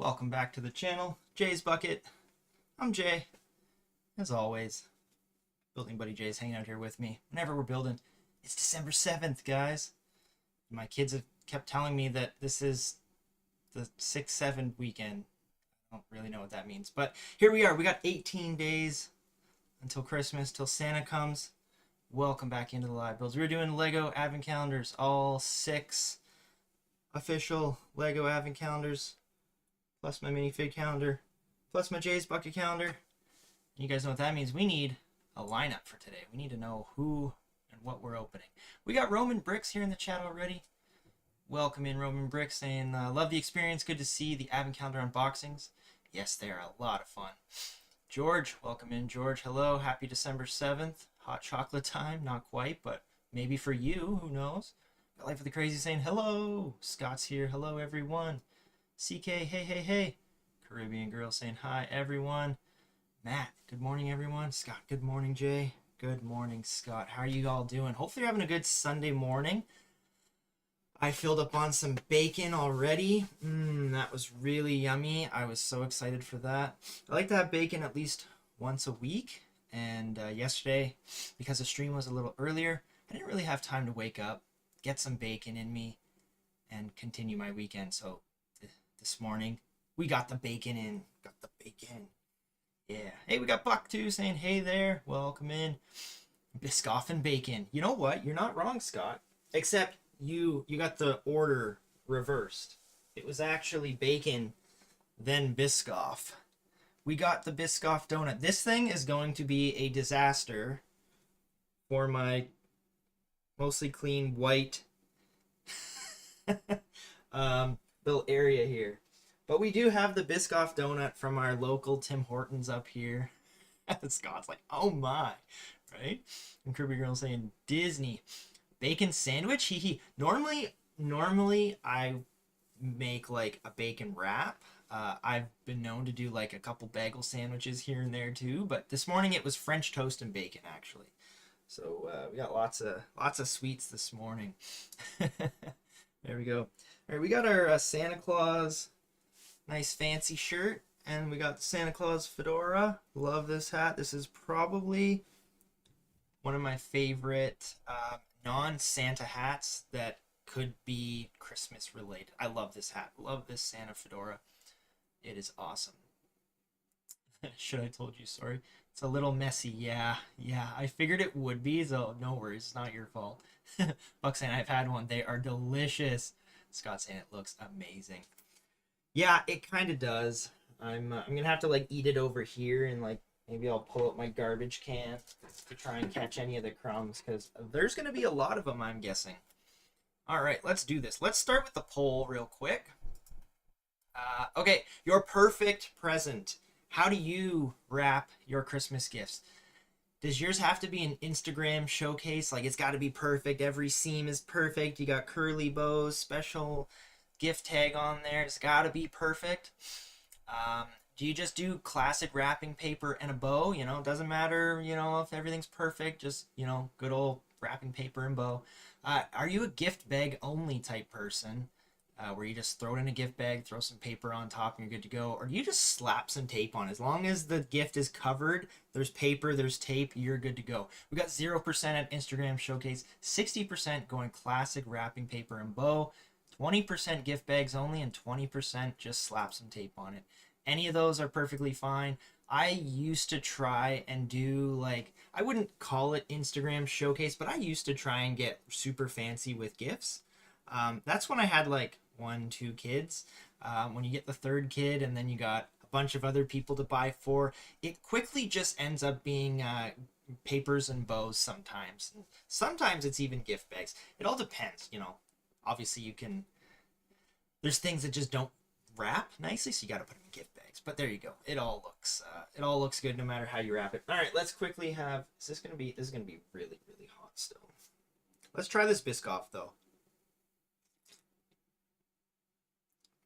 Welcome back to the channel, Jay's Bucket. I'm Jay, as always. Building buddy Jay's hanging out here with me. Whenever we're building, it's December 7th, guys. My kids have kept telling me that this is the 6-7 weekend. I don't really know what that means, but here we are. We got 18 days until Christmas, till Santa comes. Welcome back into the live builds. We're doing Lego advent calendars, all 6 official Lego advent calendars, plus my minifig calendar, plus my Jay's Bucket calendar. You guys know what that means. We need a lineup for today. We need to know who and what we're opening. We got Roman Bricks here in the chat already. Welcome in, Roman Bricks, saying, love the experience. Good to see the advent calendar unboxings. Yes, they are a lot of fun. George, welcome in, George. Hello, happy December 7th. Hot chocolate time. Not quite, but maybe for you, who knows. Got Life of the Crazy saying, hello. Scott's here. Hello, everyone. CK, hey. Caribbean Girl saying hi, everyone. Matt, good morning, everyone. Scott, good morning, Jay. Good morning, Scott. How are you all doing? Hopefully you're having a good Sunday morning. I filled up on some bacon already. That was really yummy. I was so excited for that. I like to have bacon at least once a week. And yesterday, because the stream was a little earlier, I didn't really have time to wake up, get some bacon in me, and continue my weekend. So this morning, we got the bacon in. Got the bacon. Yeah. Hey, we got Buck too saying, hey there. Welcome in. Biscoff and bacon. You know what? You're not wrong, Scott. Except you got the order reversed. It was actually bacon, then Biscoff. We got the Biscoff donut. This thing is going to be a disaster for my mostly clean white little area here. But we do have the Biscoff donut from our local Tim Hortons up here. Scott's like, oh my, right? And Kirby Girl saying, Disney. Bacon sandwich? Hee. Normally I make like a bacon wrap. I've been known to do like a couple bagel sandwiches here and there too, but this morning it was French toast and bacon actually. So we got lots of sweets this morning. There we go. All right, we got our Santa Claus nice fancy shirt, and we got the Santa Claus fedora. Love this hat. This is probably one of my favorite non-Santa hats that could be Christmas related. I love this hat. Love this Santa fedora. It is awesome. Should I told you? Sorry. It's a little messy. Yeah. I figured it would be, so no worries. It's not your fault. Buck saying I've had one. They are delicious. Scott saying it looks amazing. Yeah, it kind of does. I'm gonna have to like eat it over here, and like maybe I'll pull out my garbage can to try and catch any of the crumbs, because there's gonna be a lot of them, I'm guessing. All right, let's do this. Let's start with the poll real quick. Okay, your perfect present. How do you wrap your Christmas gifts? Does yours have to be an Instagram showcase? Like, it's got to be perfect. Every seam is perfect. You got curly bows, special gift tag on there. It's got to be perfect. Do you just do classic wrapping paper and a bow? You know, it doesn't matter, you know, if everything's perfect. Just, you know, good old wrapping paper and bow. Are you a gift bag only type person? Where you just throw it in a gift bag, throw some paper on top, and you're good to go? Or do you just slap some tape on? As long as the gift is covered, there's paper, there's tape, you're good to go. We got 0% at Instagram Showcase, 60% going classic wrapping paper and bow, 20% gift bags only, and 20% just slap some tape on it. Any of those are perfectly fine. I used to try and do, like, I wouldn't call it Instagram Showcase, but I used to try and get super fancy with gifts. That's when I had like 1-2 kids. When you get the third kid and then you got a bunch of other people to buy for, it quickly just ends up being papers and bows sometimes. Sometimes it's even gift bags. It all depends, you know. Obviously you can, there's things that just don't wrap nicely, so you got to put them in gift bags. But there you go. It all looks good no matter how you wrap it. All right, let's quickly have, this is going to be really, really hot still. Let's try this Biscoff though.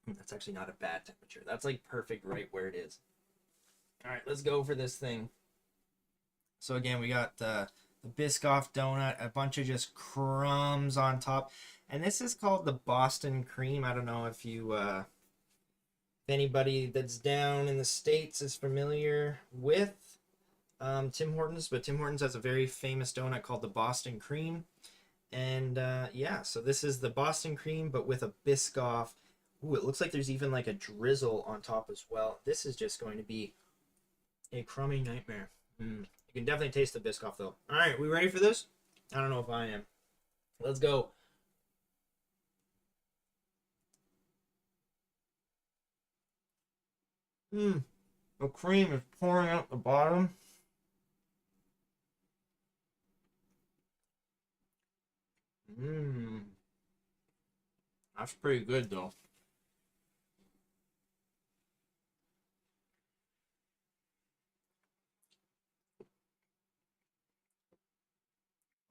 That's actually not a bad temperature. That's like perfect right where it is. All right, let's go for this thing. So again, we got the Biscoff donut, a bunch of just crumbs on top. And this is called the Boston cream. I don't know if you If anybody that's down in the States is familiar with Tim Hortons, but Tim Hortons has a very famous donut called the Boston Cream. And yeah, so this is the Boston Cream, but with a Biscoff. Ooh, it looks like there's even like a drizzle on top as well. This is just going to be a crummy nightmare. You can definitely taste the Biscoff though. All right, we ready for this? I don't know if I am. Let's go. The cream is pouring out the bottom. That's pretty good though.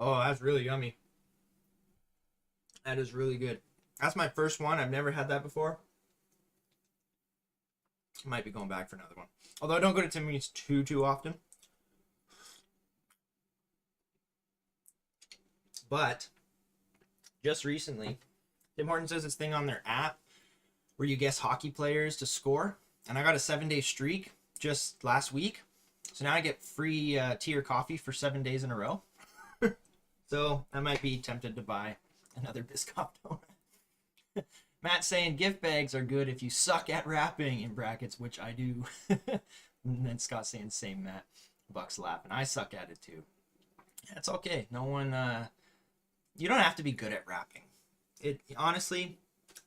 Oh, that's really yummy. That is really good. That's my first one. I've never had that before. Might be going back for another one. Although I don't go to Timmy's too often. But just recently, Tim Hortons does this thing on their app where you guess hockey players to score. And I got a 7-day streak just last week. So now I get free tea or coffee for 7 days in a row. So I might be tempted to buy another Biscoff donut. Matt saying gift bags are good if you suck at rapping, in brackets, which I do. And then Scott saying same, Matt. Buck's laughing. I suck at it too. That's okay. No one you don't have to be good at rapping. It honestly,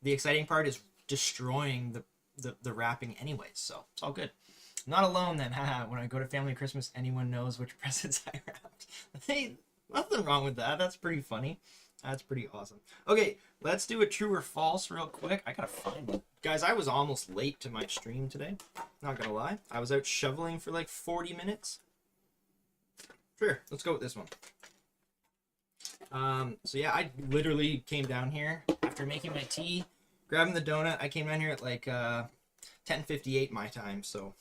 the exciting part is destroying the rapping anyways, so it's all good. I'm not alone then. Haha. When I go to family Christmas, anyone knows which presents I wrapped. Hey, nothing wrong with that. That's pretty funny. That's pretty awesome. Okay, let's do a true or false real quick. I gotta find one. Guys, I was almost late to my stream today. Not gonna lie. I was out shoveling for like 40 minutes. Sure, let's go with this one. So yeah, I literally came down here after making my tea, grabbing the donut. I came down here at like 10:58 my time, so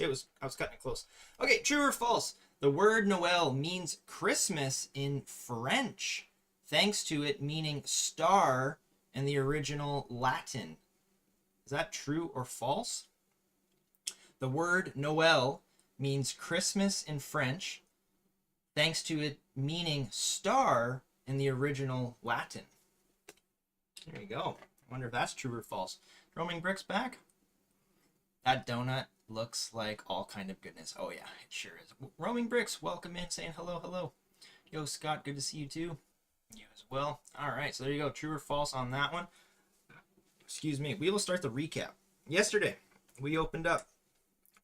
I was cutting it close. Okay, true or false? The word Noel means Christmas in French, thanks to it meaning star in the original Latin. Is that true or false? The word Noel means Christmas in French, thanks to it meaning star in the original Latin. There you go. I wonder if that's true or false. Roaming Bricks back. That donut looks like all kind of goodness. Oh yeah, it sure is. Roaming Bricks, welcome in, saying hello, hello. Yo, Scott, good to see you too. You as well. All right, so there you go. True or false on that one. Excuse me. We will start the recap. Yesterday, we opened up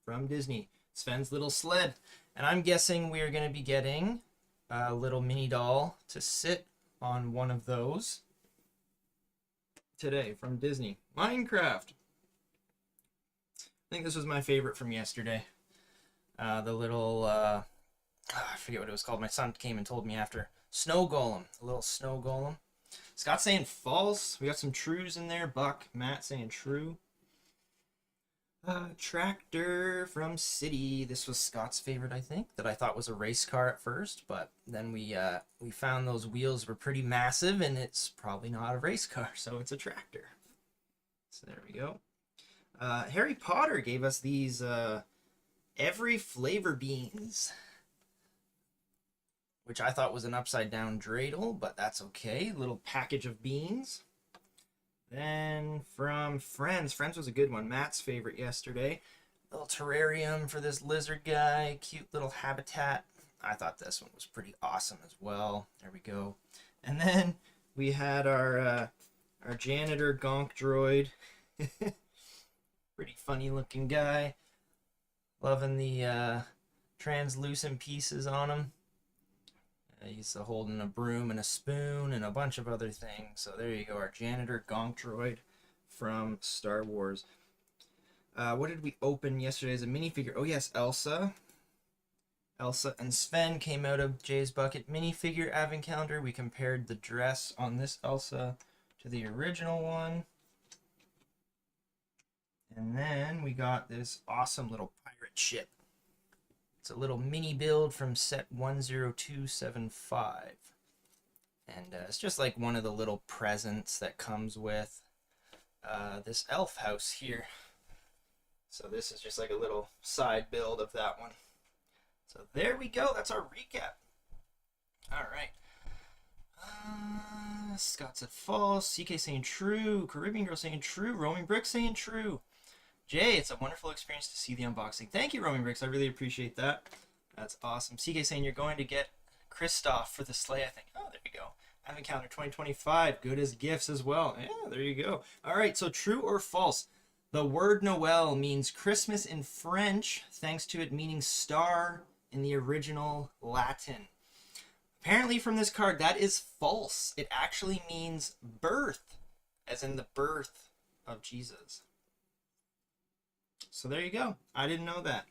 from Disney Sven's Little Sled, and I'm guessing we're going to be getting a little mini doll to sit on one of those today from Disney. Minecraft. I think this was my favorite from yesterday. The little, I forget what it was called. My son came and told me after. Snow Golem. A little snow golem. Scott saying false. We got some trues in there. Buck, Matt saying true. Tractor from City. This was Scott's favorite, I think, that I thought was a race car at first, but then we found those wheels were pretty massive, and it's probably not a race car, so it's a tractor. So there we go. Harry Potter gave us these every flavor beans, which I thought was an upside down dreidel, but that's okay. Little package of beans. Then from Friends. Friends was a good one. Matt's favorite yesterday. Little terrarium for this lizard guy. Cute little habitat. I thought this one was pretty awesome as well. There we go. And then we had our janitor gonk droid. Pretty funny looking guy. Loving the translucent pieces on him. He's holding a broom and a spoon and a bunch of other things. So there you go, our janitor gonk droid from Star Wars. What did we open yesterday as a minifigure? Oh yes, Elsa. Elsa and Sven came out of Jay's Bucket minifigure advent calendar. We compared the dress on this Elsa to the original one. And then we got this awesome little pirate ship. It's a little mini build from set 10275. And it's just like one of the little presents that comes with this elf house here. So this is just like a little side build of that one. So there we go. That's our recap. All right. Scott said false. CK saying true. Caribbean Girl saying true. Roaming Brick saying true. Jay, it's a wonderful experience to see the unboxing. Thank you, Roaming Bricks. I really appreciate that. That's awesome. CK saying you're going to get Kristoff for the sleigh, I think. Oh, there you go. Advent calendar 2025. Good as gifts as well. Yeah, there you go. All right, so true or false? The word Noel means Christmas in French, thanks to it meaning star in the original Latin. Apparently from this card, that is false. It actually means birth, as in the birth of Jesus. So there you go. I didn't know that.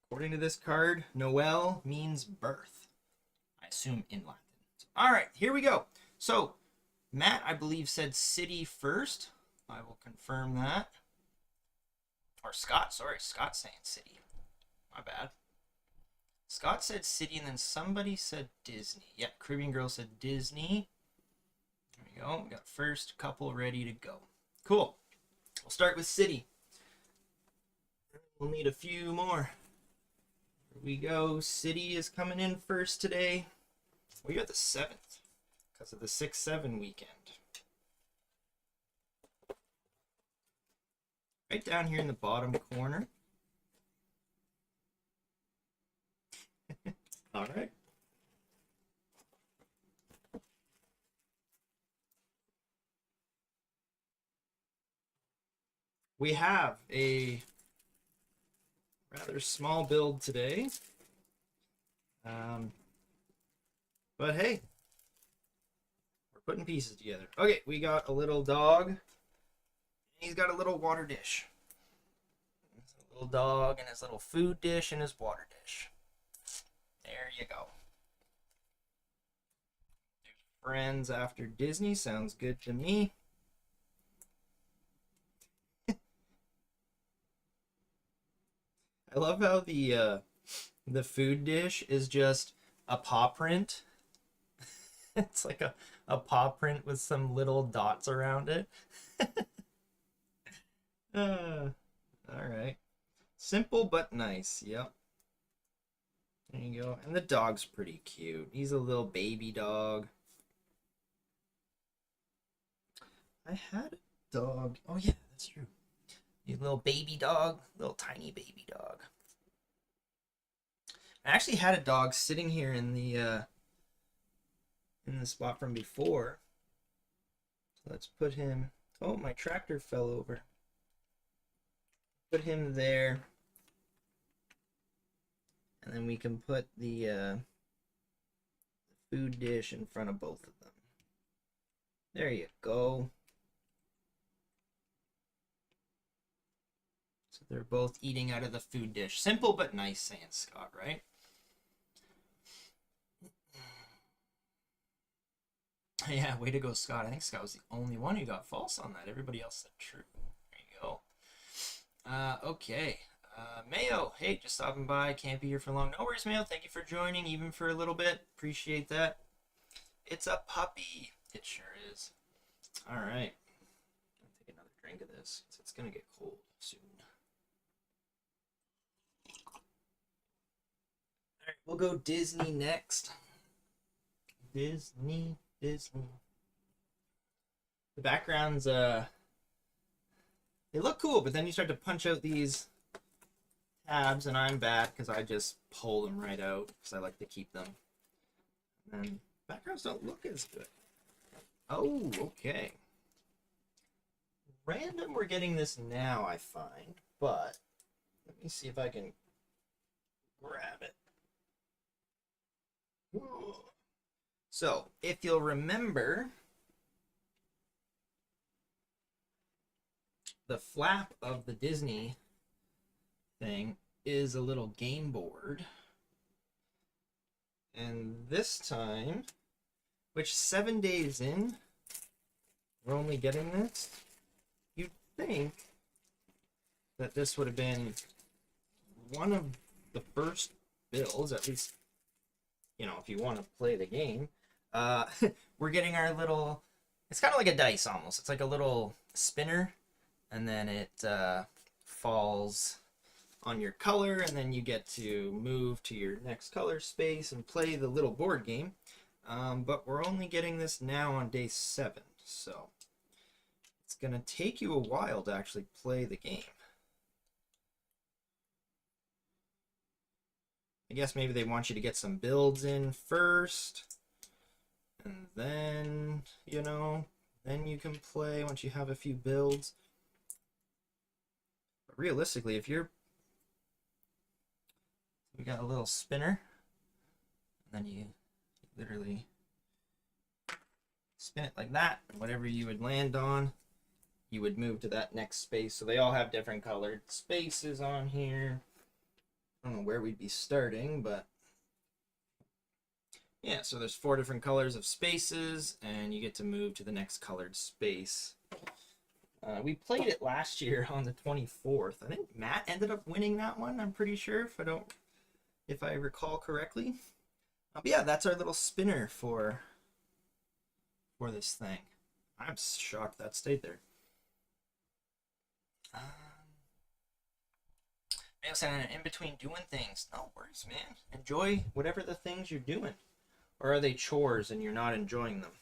According to this card, Noel means birth. I assume in Latin. All right, here we go. So Matt, I believe, said city first. I will confirm that. Or Scott, sorry. Scott's saying city. My bad. Scott said city, and then somebody said Disney. Yep, Caribbean Girl said Disney. There we go. We got first couple ready to go. Cool. We'll start with city. We'll need a few more. Here we go. City is coming in first today. We got the 7th because of the 6-7 weekend. Right down here in the bottom corner. All right. We have a rather small build today. But hey, we're putting pieces together. Okay, we got a little dog. He's got a little water dish. A little dog and his little food dish and his water dish. There you go. Friends after Disney sounds good to me. I love how the food dish is just a paw print. It's like a paw print with some little dots around it. All right. Simple but nice. Yep. There you go. And the dog's pretty cute. He's a little baby dog. I had a dog. Oh yeah, that's true. A little baby dog, little tiny baby dog. I actually had a dog sitting here in the spot from before. So let's put him. Oh, my tractor fell over. Put him there, and then we can put the food dish in front of both of them. There you go. So they're both eating out of the food dish. Simple but nice, saying Scott, right? Yeah, way to go, Scott. I think Scott was the only one who got false on that. Everybody else said true. There you go. Okay. Mayo, hey, just stopping by. Can't be here for long. No worries, Mayo. Thank you for joining, even for a little bit. Appreciate that. It's a puppy. It sure is. All right. I'm gonna take another drink of this. It's gonna get cold soon. All right, we'll go Disney next. Disney. The backgrounds, they look cool, but then you start to punch out these tabs, and I'm bad because I just pull them right out because I like to keep them. And then backgrounds don't look as good. Oh, okay. Random, we're getting this now, I find, but let me see if I can grab it. Whoa. So, if you'll remember, the flap of the Disney thing is a little game board. And this time, which 7 days in, we're only getting this, you'd think that this would have been one of the first builds, at least, you know, if you want to play the game. We're getting our little, it's kind of like a dice almost. It's like a little spinner, and then it falls on your color, and then you get to move to your next color space and play the little board game. But we're only getting this now on day 7, so it's gonna take you a while to actually play the game. I guess maybe they want you to get some builds in first, and then, you know, then you can play once you have a few builds. But realistically, if you're... We got a little spinner, and then you literally spin it like that, and whatever you would land on, you would move to that next space. So they all have different colored spaces on here. I don't know where we'd be starting, but yeah, so there's 4 different colors of spaces, and you get to move to the next colored space. We played it last year on the 24th. I think Matt ended up winning that one, I'm pretty sure, if I recall correctly. But yeah, that's our little spinner for this thing. I'm shocked that stayed there. Mail saying in between doing things. No worries, man. Enjoy whatever the things you're doing. Or are they chores and you're not enjoying them?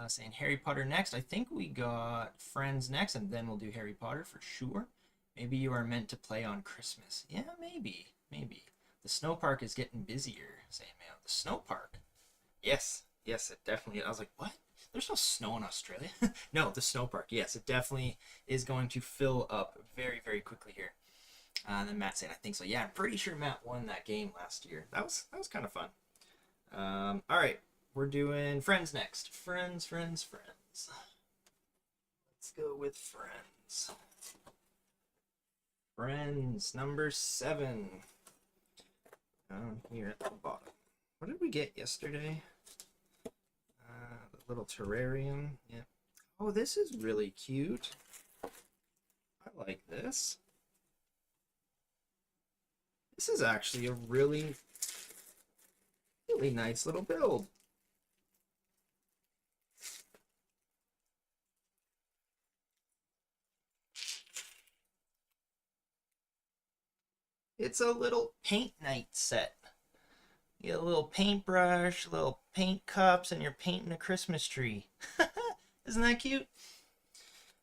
Saying Harry Potter next. I think we got Friends next, and then we'll do Harry Potter for sure. Maybe you are meant to play on Christmas. Yeah, maybe. The snow park is getting busier. Saying, man, the snow park. Yes, it definitely. I was like, what? There's no snow in Australia. No, the snow park. Yes, it definitely is going to fill up very, very quickly here. And then Matt said, I think so. Yeah, I'm pretty sure Matt won that game last year. That was kind of fun. All right, we're doing Friends next. Friends. Let's go with Friends. Friends, number 7. Down here at the bottom. What did we get yesterday? The little terrarium. Yeah. Oh, this is really cute. I like this. This is actually a really, really nice little build. It's a little paint night set. You get a little paintbrush, little paint cups, and you're painting a Christmas tree. Isn't that cute?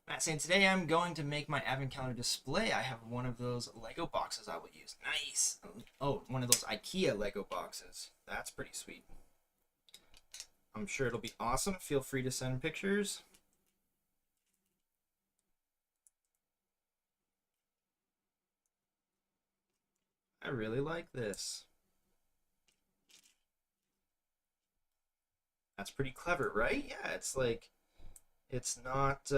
Matt saying, today I'm going to make my advent calendar display. I have one of those Lego boxes I will use. Nice. Oh, one of those IKEA Lego boxes. That's pretty sweet. I'm sure it'll be awesome. Feel free to send pictures. I really like this. That's pretty clever, right? Yeah, it's like, it's not,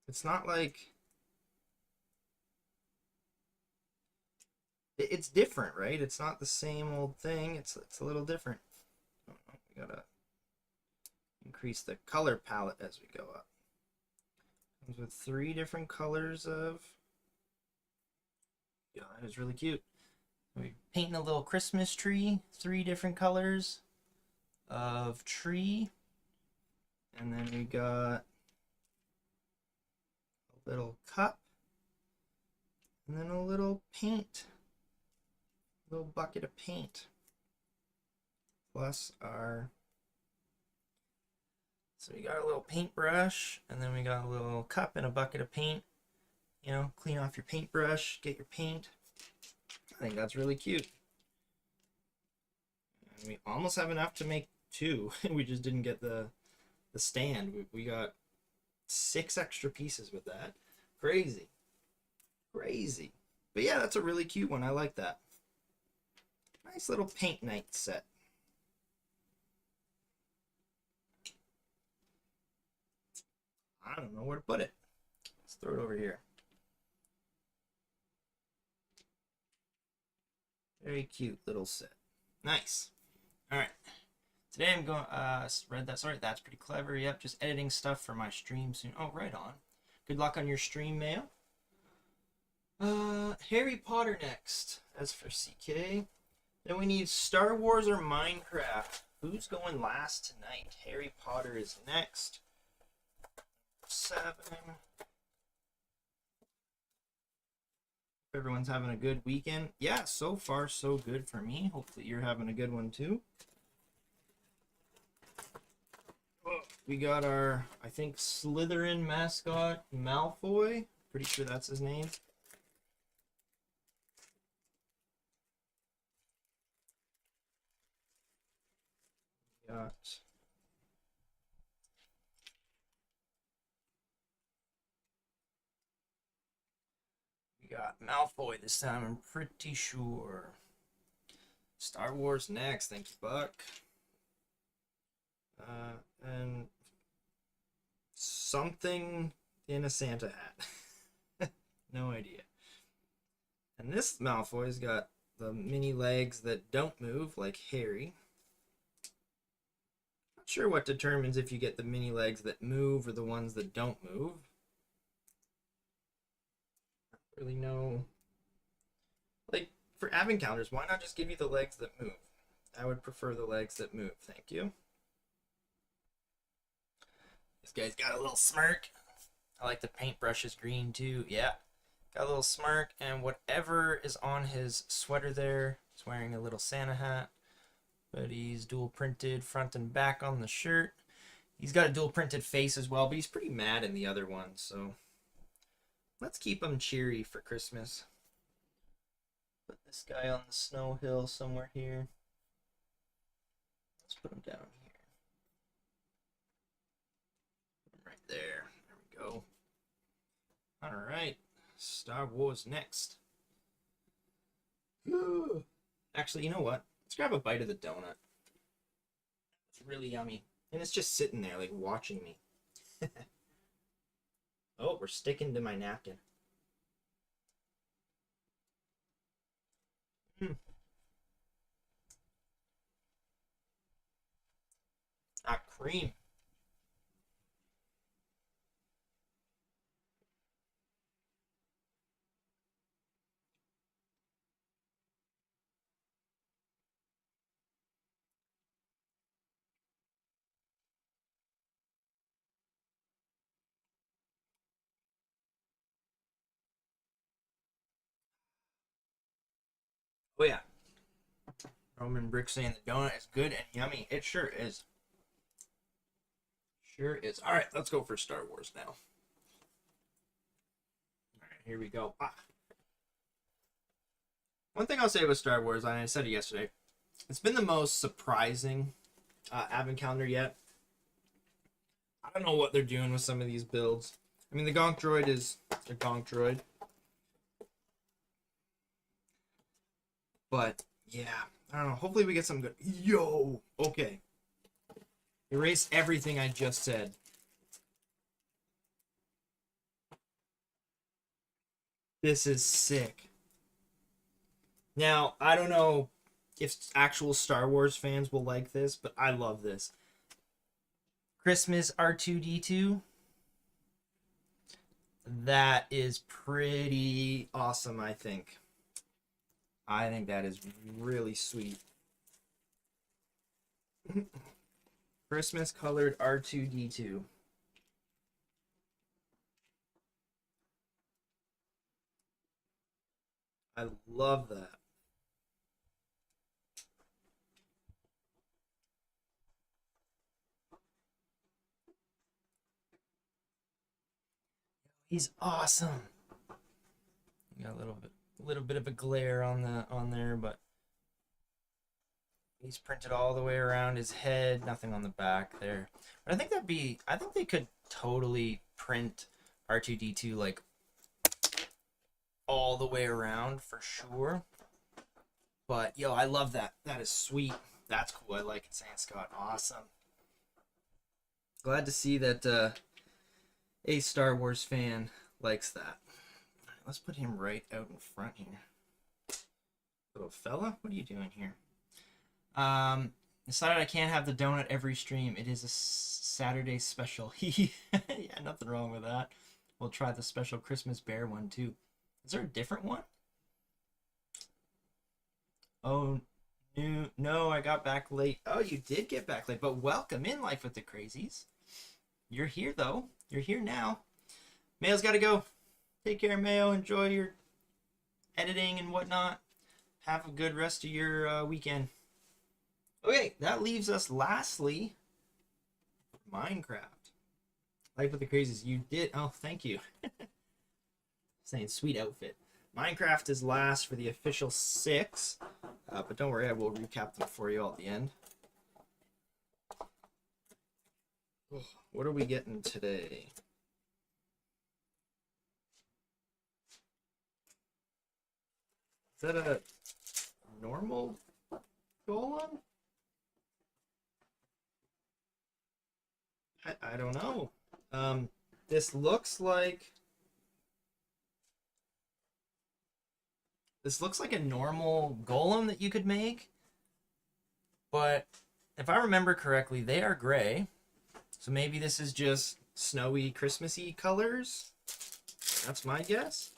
it's not like, it's different, right? It's not the same old thing. It's a little different. Oh, we gotta increase the color palette as we go up. Comes with 3 different colors of, yeah, it was really cute. We're painting a little Christmas tree, 3 different colors of tree. And then we got a little cup. And then a little paint. A little bucket of paint. Plus our... So we got a little paintbrush, and then we got a little cup and a bucket of paint. You know, clean off your paintbrush, get your paint. I think that's really cute. And we almost have enough to make 2. We just didn't get the stand. We got 6 extra pieces with that. Crazy. But yeah, that's a really cute one. I like that. Nice little paint night set. I don't know where to put it. Let's throw it over here. Very cute little set. Nice. All right. Today I'm going, read that, sorry, that's pretty clever. Yep, just editing stuff for my stream soon. Oh, right on. Good luck on your stream, Mayo. Harry Potter next, as for CK. Then we need Star Wars or Minecraft. who's going last tonight? Harry Potter is next. 7. Everyone's having a good weekend. Yeah, so far so good for me. Hopefully you're having a good one too. We got our, I think, Slytherin mascot, Malfoy. Pretty sure that's his name. We got Malfoy this time, I'm pretty sure. Star Wars next, thank you, Buck. And something in a Santa hat. No idea. And this Malfoy's got the mini legs that don't move, like Harry. Not sure what determines if you get the mini legs that move or the ones that don't move. I don't really know. Like, for advent calendars, why not just give you the legs that move? I would prefer the legs that move, thank you. This guy's got a little smirk. I like the paintbrushes green too. Yeah. Got a little smirk, and whatever is on his sweater there, he's wearing a little Santa hat. But he's dual printed front and back on the shirt. He's got a dual printed face as well, but he's pretty mad in the other one, so let's keep him cheery for Christmas. Put this guy on the snow hill somewhere here. Let's put him down here. Put him right there. There we go. Alright. Star Wars next. Actually, you know what? Let's grab a bite of the donut. It's really yummy. And it's just sitting there, like, watching me. Oh, we're sticking to my napkin. Ah, cream. Oh, yeah. Roman Brick saying the donut is good and yummy. It sure is. Sure is. All right, let's go for Star Wars now. All right, here we go. One thing I'll say about Star Wars, and I said it yesterday, it's been the most surprising advent calendar yet. I don't know what they're doing with some of these builds. I mean, the Gonk Droid is a Gonk Droid. But, yeah, I don't know. Hopefully we get some good... Yo! Okay. Erase everything I just said. This is sick. Now, I don't know if actual Star Wars fans will like this, but I love this. Christmas R2-D2. That is pretty awesome, I think. I think that is really sweet. Christmas colored R2-D2. I love that. He's awesome. Got a little bit of a glare on there, but he's printed all the way around his head. Nothing on the back there. But I think I think they could totally print R2-D2 like all the way around for sure. But yo, I love that. That is sweet. That's cool. I like it, Saying Scott. Awesome. Glad to see that a Star Wars fan likes that. Right, let's put him right out in front here. Little fella, what are you doing here? Decided I can't have the donut every stream. It is a Saturday special. Yeah, nothing wrong with that. We'll try the special Christmas bear one too. Is there a different one? Oh No, I got back late. Oh, you did get back late, but welcome in Life with the Crazies. You're here though. You're here now. Mayo's got to go. Take care, Mayo. Enjoy your editing and whatnot. Have a good rest of your weekend. Okay, that leaves us lastly Minecraft. Life with the Crazies. You did. Oh, thank you. Saying sweet outfit. Minecraft is last for the official 6, but don't worry, I will recap them for you all at the end. What are we getting today? Is that a normal golem? I don't know. This looks like a normal golem that you could make, but if I remember correctly, they are gray. So maybe this is just snowy, Christmassy colors. That's my guess.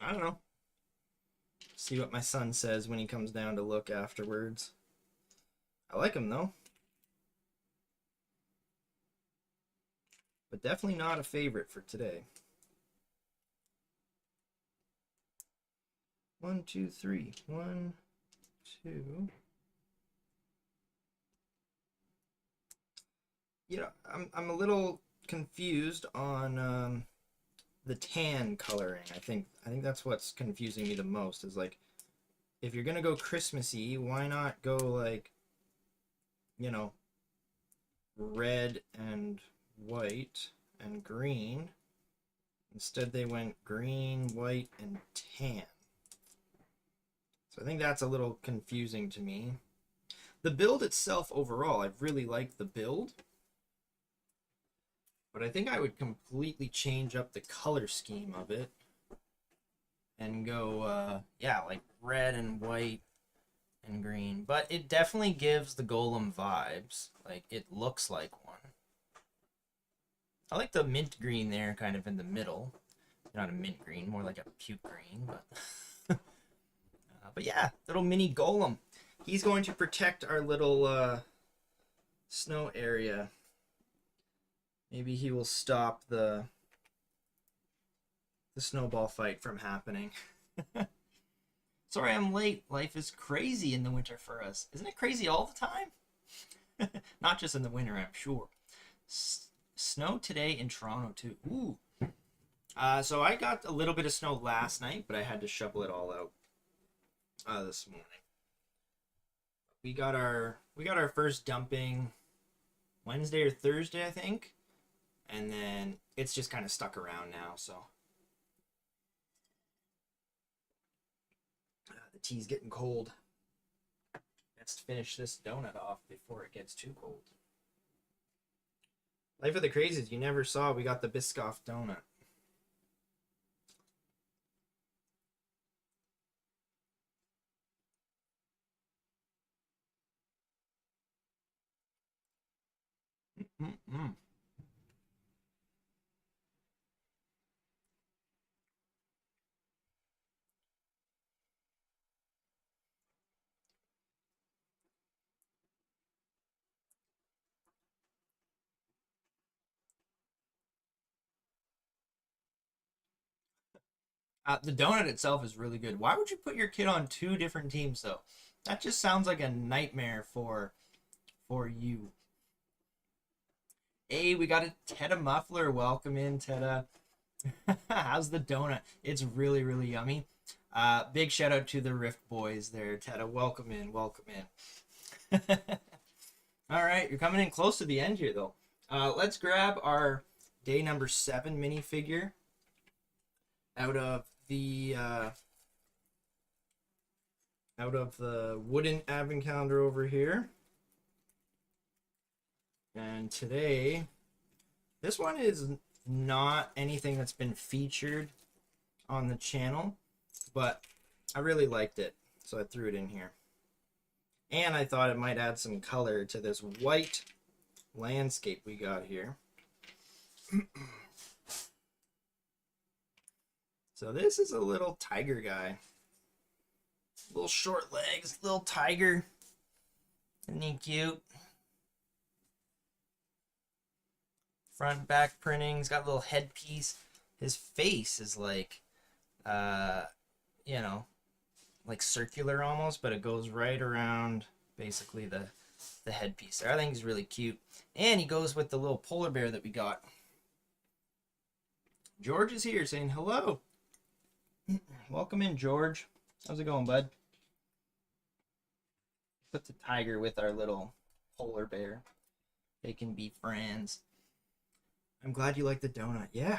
I don't know. See what my son says when he comes down to look afterwards. I like him though. But definitely not a favorite for today. 1, 2, 3. 1, 2. You know, I'm a little confused on the tan coloring. I think that's what's confusing me the most. Is like, if you're gonna go Christmassy, why not go like, you know, red and white and green? Instead, they went green, white, and tan. So I think that's a little confusing to me. The build itself overall, I really like the build. But I think I would completely change up the color scheme of it. And go, yeah, like red and white and green. But it definitely gives the golem vibes. Like, it looks like one. I like the mint green there, kind of in the middle. Not a mint green, more like a puke green, but yeah, little mini golem. He's going to protect our little snow area. Maybe he will stop the snowball fight from happening. Sorry I'm late. Life is crazy in the winter for us. Isn't it crazy all the time? Not just in the winter, I'm sure. Snow today in Toronto too. Ooh. So I got a little bit of snow last night, but I had to shovel it all out this morning. We got our first dumping Wednesday or Thursday, I think, and then it's just kind of stuck around now. So the tea's getting cold. Let's finish this donut off before it gets too cold. Life of the Crazies, you never saw. We got the Biscoff donut. Mm-mm. The donut itself is really good. Why would you put your kid on 2 different teams though? That just sounds like a nightmare for you. Hey, we got a Teta muffler. Welcome in, Teta. How's the donut? It's really, really yummy. Big shout out to the Rift boys there, Teta. Welcome in, welcome in. All right, you're coming in close to the end here though. Let's grab our day number 7 minifigure out of the wooden advent calendar over here. And today, this one is not anything that's been featured on the channel, but I really liked it, so I threw it in here. And I thought it might add some color to this white landscape we got here. So this is a little tiger guy. Little short legs, little tiger. Isn't he cute? Front back printing. He's got a little headpiece. His face is like, uh, you know, like circular almost, but it goes right around basically the headpiece there. I think he's really cute. And he goes with the little polar bear that we got. George is here saying hello. Welcome in, George. How's it going, bud? Put the tiger with our little polar bear. They can be friends. I'm glad you like the donut. Yeah.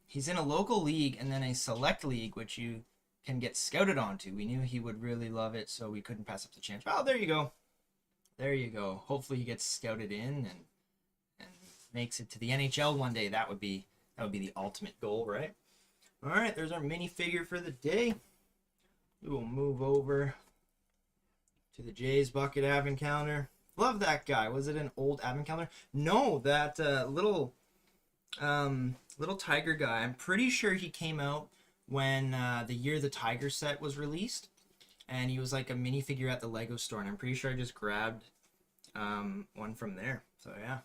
He's in a local league and then a select league, which you can get scouted onto. We knew he would really love it, so we couldn't pass up the chance. Oh, there you go. There you go. Hopefully he gets scouted in and makes it to the NHL one day. That would be the ultimate goal, right? All right, there's our minifigure for the day. We will move over to the Jay's Bucket advent calendar. Love that guy. Was it an old advent calendar? No, that little tiger guy. I'm pretty sure he came out when the Year the Tiger set was released, and he was like a minifigure at the Lego store, and I'm pretty sure I just grabbed one from there. So yeah,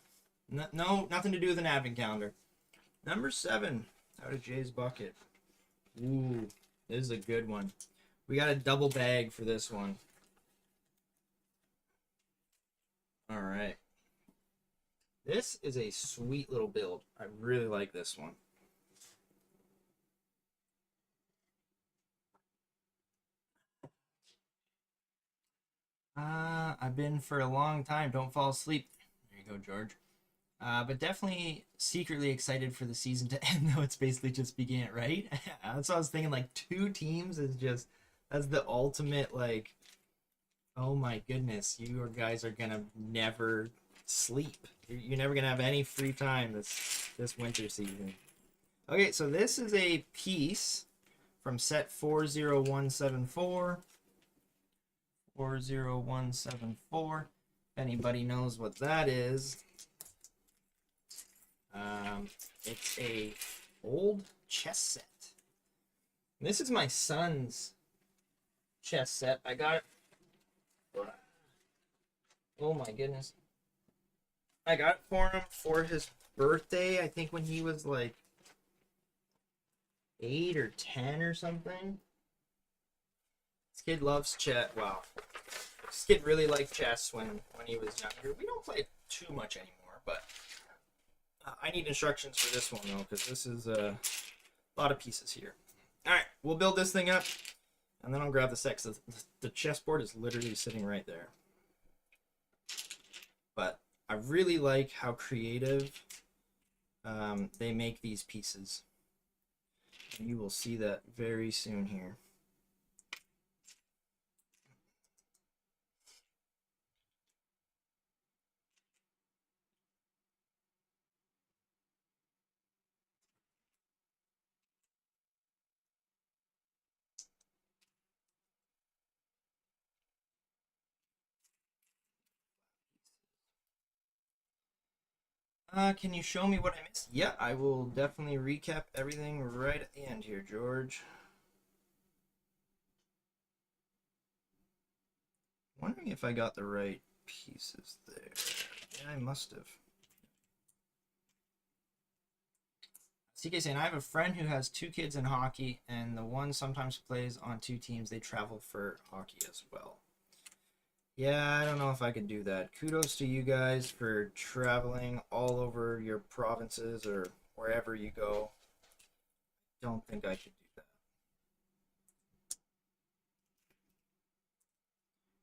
no, nothing to do with an advent calendar. Number 7 out of Jay's Bucket. Ooh, this is a good one. We got a double bag for this one. All right. This is a sweet little build. I really like this one. I've been for a long time. Don't fall asleep. There you go, George. But definitely secretly excited for the season to end, though it's basically just began, right? That's what I was thinking. Like 2 teams is just that's the ultimate. Like, oh my goodness, you guys are gonna never sleep. You're never gonna have any free time this winter season. Okay, so this is a piece from set 40174. 40174. If anybody knows what that is. It's a old chess set. This is my son's chess set. I got it. Oh my goodness. I got it for him for his birthday. I think when he was like 8 or 10 or something. This kid loves chess. Wow. This kid really liked chess when he was younger. We don't play it too much anymore, but I need instructions for this one, though, because this is a lot of pieces here. All right, we'll build this thing up, and then I'll grab the set. The chessboard is literally sitting right there. But I really like how creative they make these pieces. And you will see that very soon here. Can you show me what I missed? Yeah, I will definitely recap everything right at the end here, George. Wondering if I got the right pieces there. Yeah, I must have. CK saying, I have a friend who has 2 kids in hockey, and the one sometimes plays on 2 teams. They travel for hockey as well. Yeah, I don't know if I could do that. Kudos to you guys for traveling all over your provinces or wherever you go. Don't think I could do that.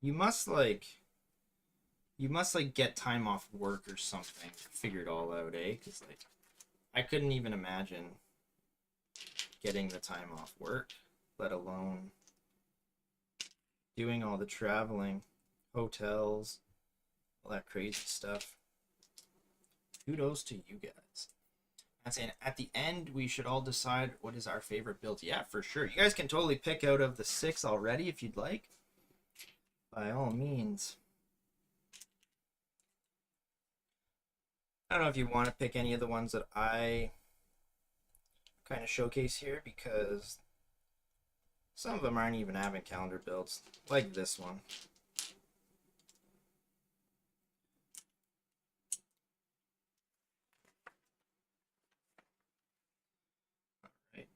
You must get time off work or something. Figure it all out, eh? Because like I couldn't even imagine getting the time off work, let alone doing all the traveling, hotels, all that crazy stuff. Kudos to you guys. I'm saying at the end, we should all decide what is our favorite build. Yeah, for sure. You guys can totally pick out of the 6 already if you'd like. By all means. I don't know if you want to pick any of the ones that I kind of showcase here because Some of them aren't even advent calendar builds, like this one. Alright.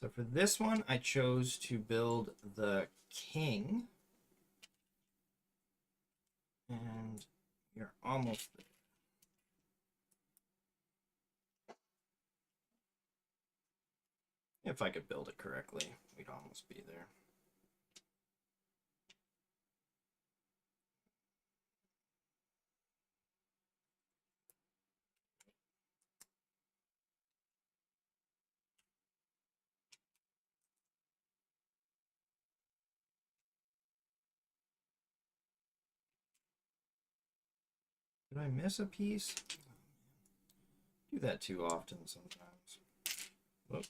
So for this one, I chose to build the king. And you're almost there. If I could build it correctly, we'd almost be there. Did I miss a piece? Do that too often sometimes. Whoop.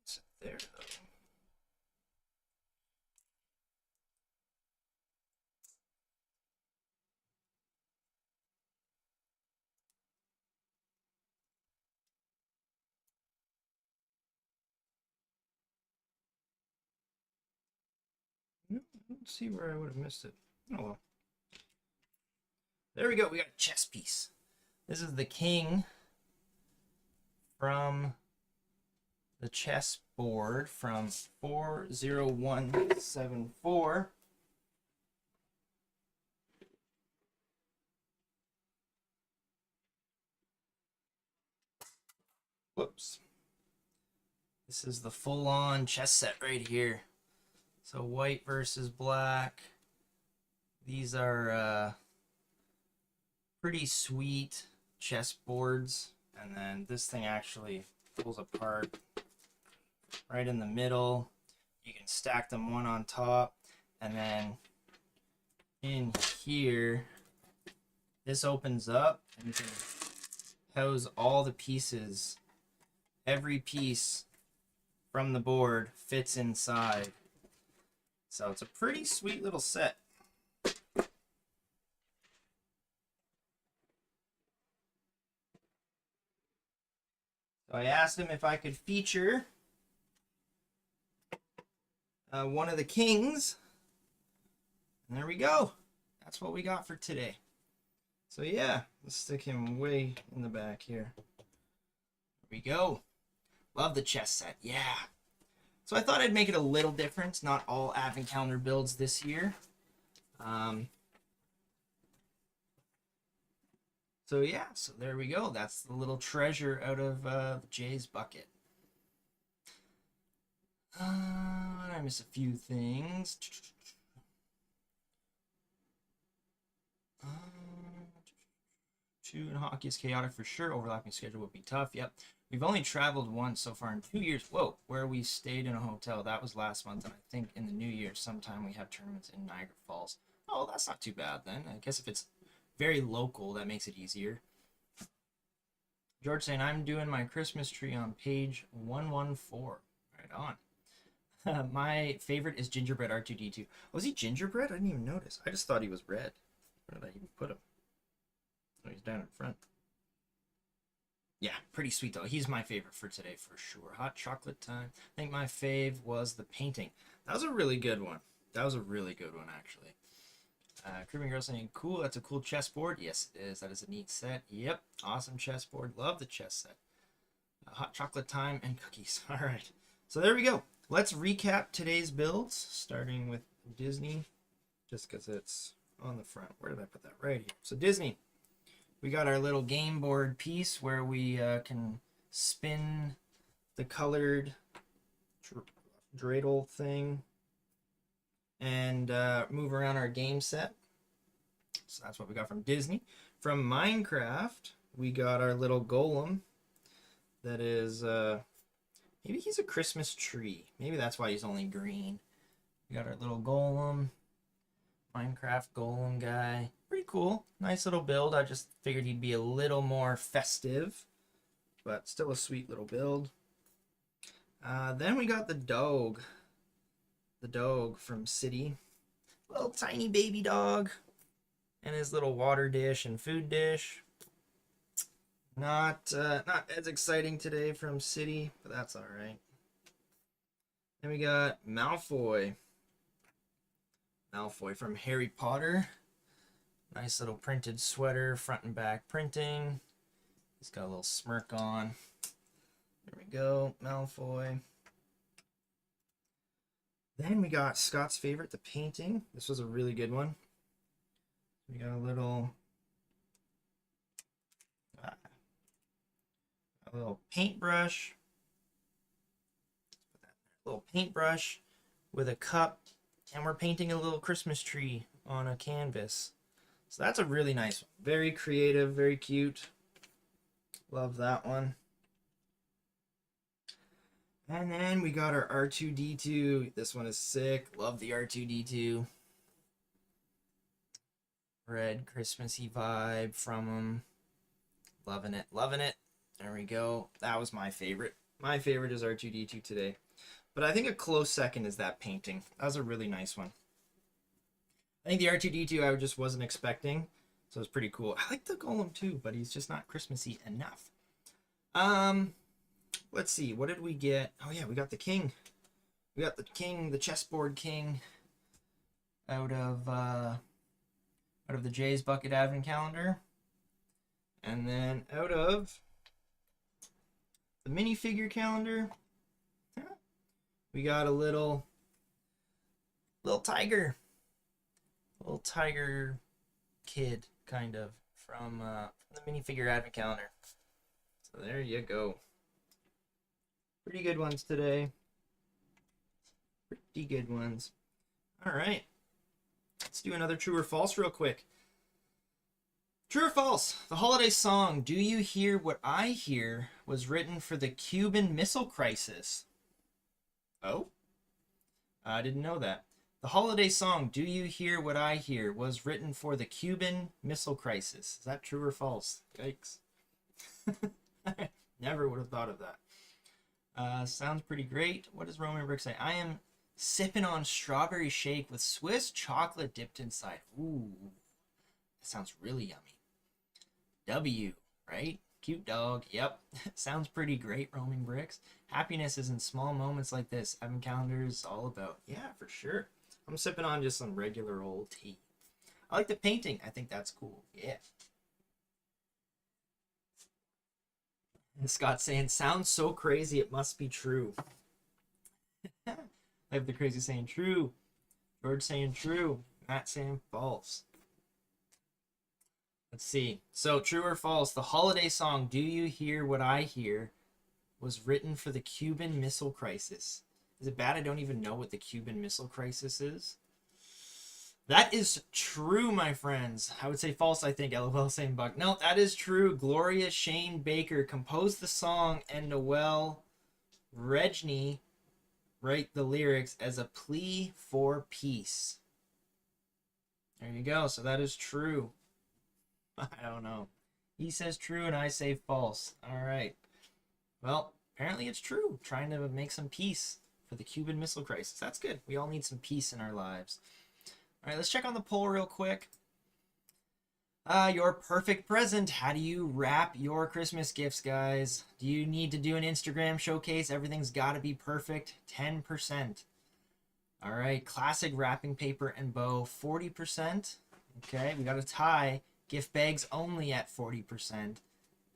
It's there though. Let's see where I would have missed it. Oh well. There we go. We got a chess piece. This is the king from the chess board from 40174. Whoops. This is the full-on chess set right here. So white versus black. These are pretty sweet chess boards. And then this thing actually pulls apart right in the middle. You can stack them one on top. And then in here, this opens up and you can house all the pieces. Every piece from the board fits inside. So it's a pretty sweet little set. So I asked him if I could feature one of the kings. And there we go. That's what we got for today. So yeah, let's stick him way in the back here. There we go. Love the chess set. Yeah. So I thought I'd make it a little different. Not all advent calendar builds this year. So yeah, so there we go. That's the little treasure out of Jay's bucket. I miss a few things. Two in hockey is chaotic for sure. Overlapping schedule would be tough. Yep. We've only traveled once so far in 2 years. Whoa, where we stayed in a hotel. That was last month, and I think in the new year sometime we have tournaments in Niagara Falls. Oh, that's not too bad then. I guess if it's very local, that makes it easier. George saying, I'm doing my Christmas tree on page 114. Right on. My favorite is gingerbread R2D2. Was he gingerbread? I didn't even notice. I just thought he was red. Where did I even put him? Oh, he's down in front. Yeah, pretty sweet though. He's my favorite for today for sure. Hot chocolate time. I think my fave was the painting. That was a really good one. That was a really good one actually. Cribbing Girl saying, cool, that's a cool chessboard. Yes, it is. That is a neat set. Yep, awesome chessboard. Love the chess set. Hot chocolate time and cookies. All right, so there we go. Let's recap today's builds, starting with Disney, just because it's on the front. Where did I put that? Right here. So Disney, we got our little game board piece where we can spin the colored dreidel thing and move around our game set. So that's what we got from Disney. From Minecraft, we got our little golem that is, maybe he's a Christmas tree. Maybe that's why he's only green. We got our little golem, Minecraft golem guy. Pretty cool. Nice little build. I just figured he'd be a little more festive, but still a sweet little build. Then we got the dog. The dog from City. Little tiny baby dog. And his little water dish and food dish. Not as exciting today from City, but that's all right. Then we got Malfoy. Malfoy from Harry Potter. Nice little printed sweater, front and back printing. He's got a little smirk on. There we go, Malfoy. Then we got Scott's favorite, the painting. This was a really good one. We got a little paintbrush. A little paintbrush with a cup, and we're painting a little Christmas tree on a canvas. So that's a really nice one. Very creative, very cute. Love that one. And then we got our R2-D2. This one is sick. Love the R2-D2. Red Christmassy vibe from him. Loving it, loving it. There we go. That was my favorite. My favorite is R2-D2 today. But I think a close second is that painting. That was a really nice one. I think the R2-D2 I just wasn't expecting. So it's pretty cool. I like the Golem too, but he's just not Christmassy enough. Let's see. What did we get? Oh yeah, we got the king. We got the king, the chessboard king, out of the Jay's Bucket Advent Calendar. And then out of the minifigure calendar, we got a little tiger. A little tiger kid, kind of, from the minifigure advent calendar. So there you go. Pretty good ones today. Pretty good ones. All right. Let's do another true or false real quick. True or false? The holiday song, Do You Hear What I Hear, was written for the Cuban Missile Crisis. Oh? I didn't know that. The holiday song, Do You Hear What I Hear, was written for the Cuban Missile Crisis. Is that true or false? Yikes. Never would have thought of that. Sounds pretty great. What does Roman Brick say? I am sipping on strawberry shake with Swiss chocolate dipped inside. Ooh. That sounds really yummy. W, right? Cute dog. Yep. Sounds pretty great, Roaming Bricks. Happiness is in small moments like this. Advent calendar is all about. Yeah, for sure. I'm sipping on just some regular old tea. I like the painting. I think that's cool. Yeah. And Scott's saying, sounds so crazy, it must be true. I have the crazy saying true. George saying true. Matt saying false. Let's see. So, true or false? The holiday song, Do You Hear What I Hear, was written for the Cuban Missile Crisis. Is it bad I don't even know what the Cuban Missile Crisis is? That is true, my friends. I would say false, I think. LOL saying Buck. No, that is true. Gloria Shane Baker composed the song, and Noel Regny write the lyrics as a plea for peace. There you go. So that is true. I don't know. He says true and I say false. All right. Well, apparently it's true. Trying to make some peace for the Cuban Missile Crisis. That's good. We all need some peace in our lives. All right, let's check on the poll real quick. Your perfect present. How do you wrap your Christmas gifts, guys? Do you need to do an Instagram showcase? Everything's got to be perfect. 10%. All right, classic wrapping paper and bow, 40%. Okay, we got a tie. Gift bags only at 40%. And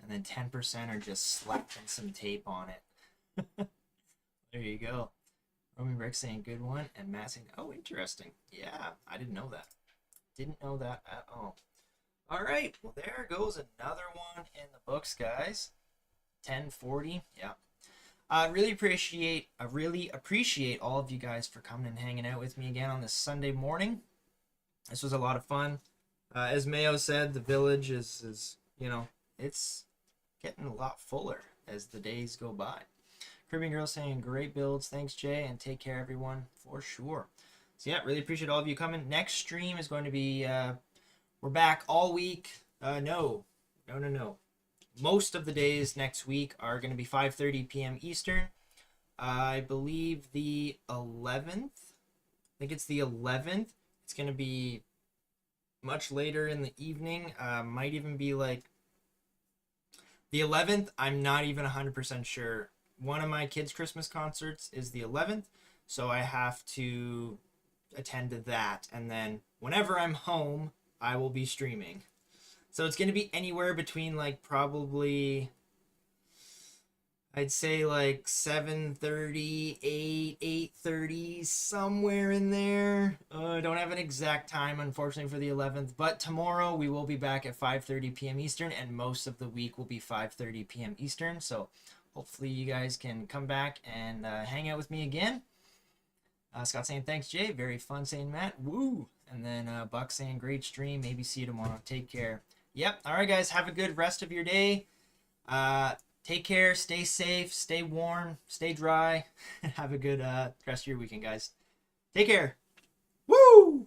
then 10% are just slapping some tape on it. There you go. Roman Brick saying good one. And Matt saying, oh, interesting. Yeah, I didn't know that. Didn't know that at all. All right, well, there goes another one in the books, guys. 1040. Yeah. I really appreciate all of you guys for coming and hanging out with me again on this Sunday morning. This was a lot of fun. As Mayo said, the village is it's getting a lot fuller as the days go by. Caribbean Girl saying great builds. Thanks, Jay, and take care, everyone, for sure. So yeah, really appreciate all of you coming. Next stream is going to be we're back all week. No. Most of the days next week are going to be 5:30 p.m. Eastern. I believe the 11th. I think it's the 11th. It's going to be much later in the evening. Might even be like the 11th. I'm not even 100% sure. One of my kids' Christmas concerts is the 11th, so I have to attend to that. And then whenever I'm home, I will be streaming. So it's going to be anywhere between like probably I'd say like 7:30, 8:30, somewhere in there. I don't have an exact time, unfortunately, for the 11th. But tomorrow we will be back at 5:30 p.m. Eastern, and most of the week will be 5:30 p.m. Eastern. So hopefully you guys can come back and hang out with me again. Scott saying thanks, Jay. Very fun saying Matt. Woo! And then Buck saying great stream. Maybe see you tomorrow. Take care. Yep. All right, guys. Have a good rest of your day. Take care, stay safe, stay warm, stay dry, and have a good rest of your weekend, guys. Take care. Woo!